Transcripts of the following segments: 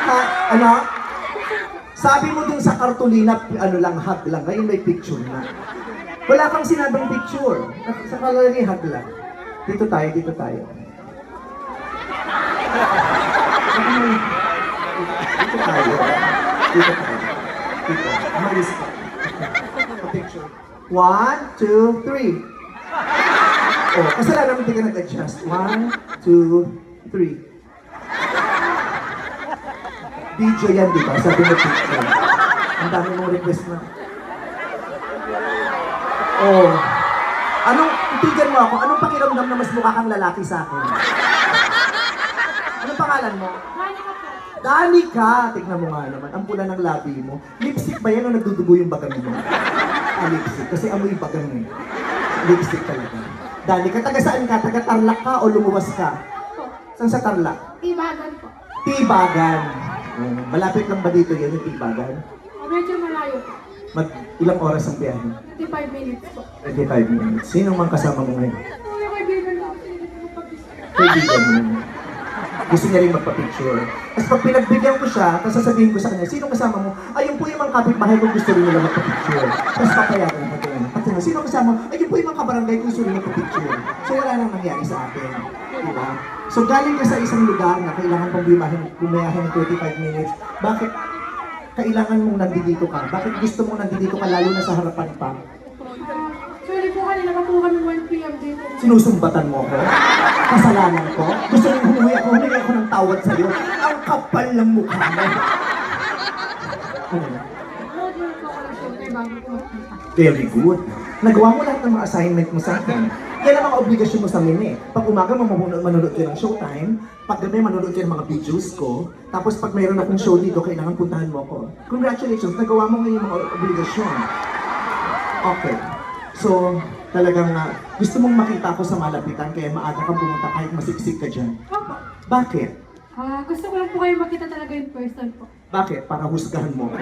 Ha? Ano? Sabi mo dun sa kartulina, ano lang, hug lang. Ngayon may picture na. Wala kang sinabing picture. Sa kalagay, hug lang. Dito tayo, dito tayo. Dito tayo. Dito tayo. Dito. Umalis ka. Picture. 1, 2, 3. Oh, kasalanan mo hindi ka nag-adjust. 1, 2, 3. Video yan, di ba? Sabi mo picture. Ang dami mong request na. Oh. Tigan mo ako, anong pakiramdam na mas mukha kang lalaki sa akin? Anong pangalan mo? Danica! Tignan mo nga naman, ang pula ng labi mo. Lipstick ba yan o nagdudugo yung bagang mo? Lipstick, kasi amoy bagang mo. Lipstick talaga. Danica, taga saan ka? Taga Tarlac ka o lumuwas ka? Saan sa Tarlac? Tibagan po. Tibagan. Malapit lang ba dito yan yung Tibagan? Medyo malayo po. Ilang oras ang biyahe? 25 minutes po. 25 minutes. Sino mang kasama mo ngayon? Yung kaibigan ko. Kaibigan mo. Gusto niya rin magpa-picture. Tapos pag pinagbigyan ko siya, tapos sasabihin ko sa kanya, sino kasama mo? Ayun po yung mga kapitbahay kung gusto rin nila magpa-picture. Tapos papayagan ko ito. Pati na, sino kasama mo? Ayun po yung mga kabarangay kung gusto rin magpa-picture. So wala nang nangyari sa akin. Diba? So galing ka sa isang lugar na kailangan pang bumayahin ng 25 minutes. Bakit kailangan mong nandito ka? Bakit gusto mong nandito ka lalo na sa harapan pa? Sorry po, kanina pa po kami 1 p.m. dito. Sinusumbatan mo ako? Kasalanan ko? Gusto mong humingi ako ng tawad sa'yo? Ang kapal ng mukha mo. Road work ko lang syempre bago po magpunta. Very good. Nagawa mo lahat ng mga assignment mo sa akin. Yan ang mga obligasyon mo sa amin eh. Pag umaga, manonood kayo ng Showtime. Pag gabi, manonood kayo ng mga videos ko. Tapos pag mayroon akong show dito, kailangan puntahan mo ako. Congratulations, nagawa mo ngayon yung mga obligasyon. Okay. So, talagang gusto mong makita ako sa malapitan, kaya maaga kang pumunta kahit masiksik ka dyan. Opo. Bakit? Gusto ko lang po kayo makita talaga in person po. Bakit? Para husgahan mo ako.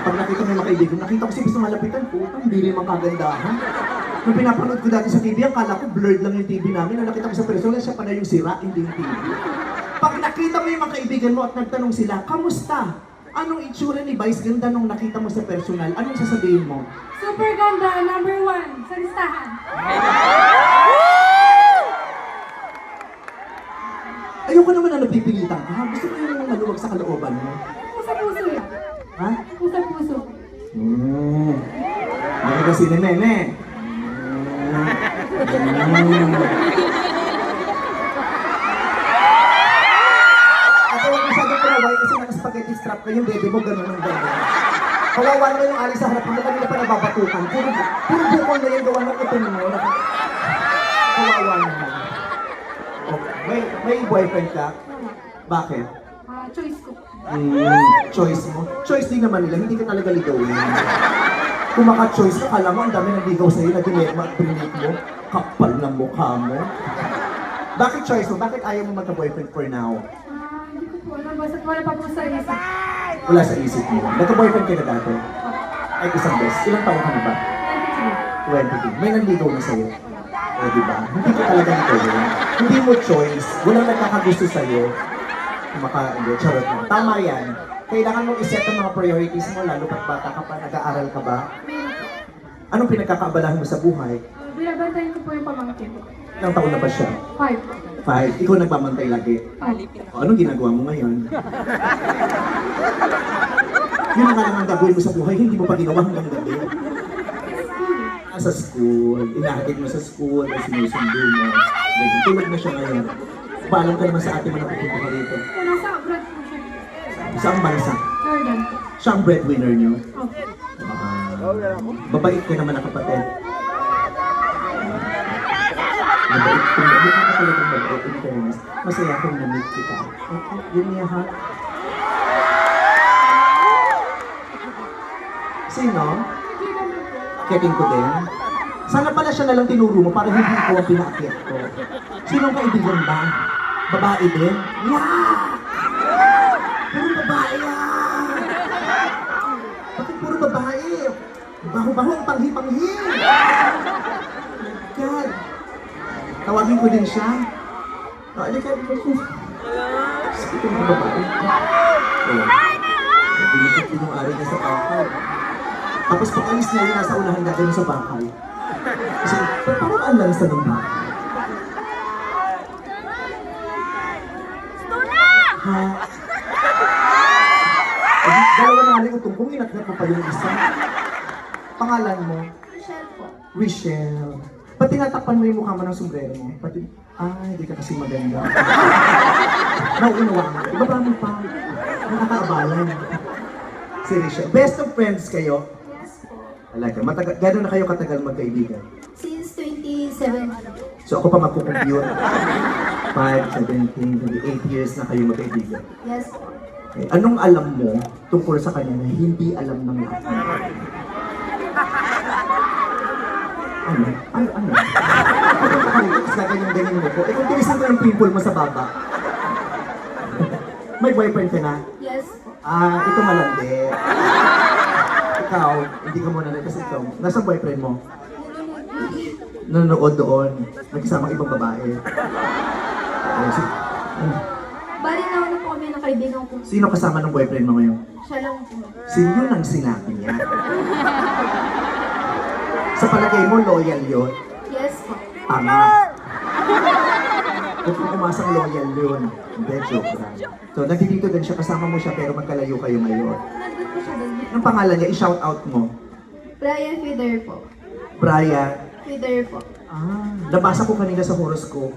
Pag nakita mo yung mga kaibigan, nakita ko si gusto malapitan ko, ang bili mga kagandahan. Nung pinapanood ko dati sa TV, akala ko blurred lang yung TV namin. Nung nakita ko sa personal, siya pala yung sira, hindi yung TV. Pag nakita mo yung mga kaibigan mo at nagtanong sila, kamusta? Anong itsura ni Vice ganda nung nakita mo sa personal? Anong sasabihin mo? Super ganda, number 1 sa listahan. Ayoko naman na napipilitan ka. Gusto ko yung maluwag sa kalooban mo. Puso-puso yan. Ha? Puso-puso. Ano kasi ni Nene? Ako huwag masyadong kumaway kasi naka-spaghetti strap ka yung bebe mo, gano'n ang gano'n. Kawawa naman yung alis sa harap mo, kanila pa nababatukan. Puro bukol na yung gawa ng kutin mo. Kawawa naman. Okay. May boyfriend ka? Bakit? Choice ko. Choice mo? Choice din naman nila, hindi ka talaga ligawin. Kung maka-choice ka, kala mo ang dami nagligaw sa'yo na dinema at pinit mo, kapal ng mukha mo. Bakit choice mo? Bakit ayaw mo magka-boyfriend for now? Hindi ko po alam, basta wala pa po sa isip. Wala sa isip mo. Nagka-boyfriend ka na dati? Ay, isang beses. Ilang taon ka na ba? 22. May nanligaw na sa'yo. O, diba? Hindi ka talaga ligawin. Hindi mo choice. Walang nagkakagusto sa'yo. Charot mo. Tama yan. Kailangan mong iset ang mga priorities mo, lalo pat bata ka pa, nag-aaral ka ba? Anong pinagkakaabalahan mo sa buhay? Binabantayan ko po yung pamangkin. Ilang taon na ba siya? 5. 5. Ikaw nagmamantay lagi. O, anong ginagawa mo ngayon? Yun ang alam ang gagawin mo sa buhay, hindi mo pa ginawa hanggang gabi. Sa school, inahatid mo sa school, at sinusundo mo. Tulad na siya ngayon. Paalam ka naman sa ate mo na pupunta ka rito. Nasa abroad po siya. Saang bansa? Jordan. Siya ang breadwinner niyo. Okay. Babait ka naman na kapatid. Mabait ka naman. Mukha ka talagang mabait in fairness. Masaya kong na-meet kita. Okay, yun niya ha. Sino? Akitin ko din. Sana pala siya nalang tinuro mo para hindi ko ang pinaakyat ko. Sinong kaibigan ba? Babae din? Yeah! Puro babae yan! Bakit puro babae? Baho-baho ang panghi-panghi! God! Tawagin ko din siya. Alika, ito ko. Ito mga babae. Oh. Bilikit din yung ari niya sa bahay. Tapos pag alis na yun, nasa unahan na ganun sa bahay. Kasi, parang ang lansa ng bahay. Ha? Dalawa na nga utong kung inatnat mo pa yung isa. Pangalan mo? Michelle po. Richelle. Pag tinatakpan mo yung mukha mo ng sombrero mo, pati, hindi ka kasi maganda. Nauunawa mo. Ibaba mo pa. Nakakaabalan. Si Richelle. Best of friends kayo? Yes po. Talaga. Gano'n na kayo katagal magkaibigan? Since 2017. So ako pa magkukompute. 5, 17, 8 years na kayo magkaibigan. Yes po. Okay. Anong alam mo tungkol sa kanya na hindi alam ng lahat? Ano? Ano? Tapos gaganyan-ganyan mo ko. Kung tinisan ko yung pimple mo sa baba. May boyfriend ka na? Yes po. Ito malandi. Ikaw, hindi ka muna kasi ikaw. Nasa boyfriend mo? Nanonood doon. Nagkasamang ibang babae. Bali na po kami ng kaibigan ko. Sino kasama ng boyfriend mo ngayon? Siya lang po. Sino nang sinabi niya? Sa palagay mo, loyal yun? Yes po. Tama. Huwag mo umasang loyal yun. Hindi, joke lang. So, nandito din siya, kasama mo siya, pero magkalayo kayo ngayon. Nandun po siya doon. Anong pangalan niya? I-shout out mo. Brian Fider po. Brian. Fider po. Nabasa ko kanina sa horoscope.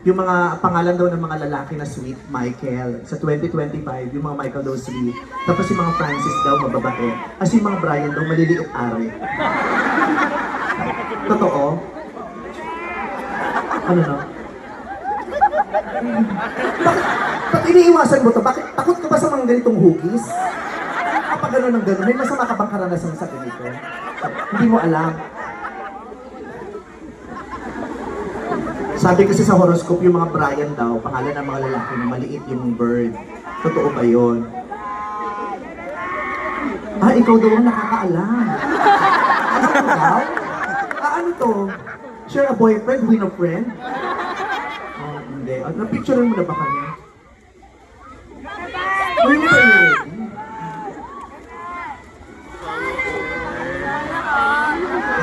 Yung mga pangalan daw ng mga lalaki na sweet, Michael. Sa 2025, yung mga Michael daw sweet. Tapos yung mga Francis daw mababae. As yung mga Brian daw maliliit ari. Totoo? Ano no? Ba't iniiwasan mo to? Bakit takot ka ba sa mga ganitong hugis? Kapag gano'n ng gano'n, may masama ka bang karanasan sa ganito? Hindi mo alam. Sabi kasi sa horoscope, yung mga Brian daw, pangalan ng mga lalaki na maliit yung bird. Totoo ba yun? Ikaw daw ang nakakaalam. Ano to daw? Ano to? Share a boyfriend, win a friend? Hindi. Napicturean mo na ba kanya? Hindi mo ba i-ready?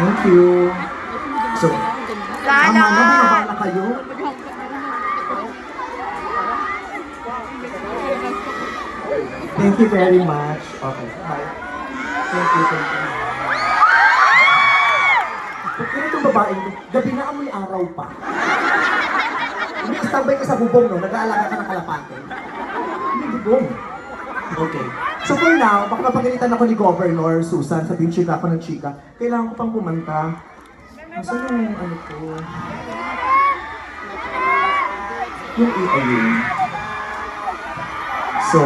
Thank you. So, tama na, bumaba na kayo. Thank you very much. Okay, bye. Thank you. Kaya itong babaeng, gabi na amoy araw pa. Umi-standby ka sa bubong, no? Nag-aalaga ka ng kalapate. Hindi bubong. Okay. So for now, baka mapagalitan ako ni Governor Susan, sabihin chika ako ng chika. Kailangan ko pang kumanta. Nasaan yung ano ko? Yung ayun. So,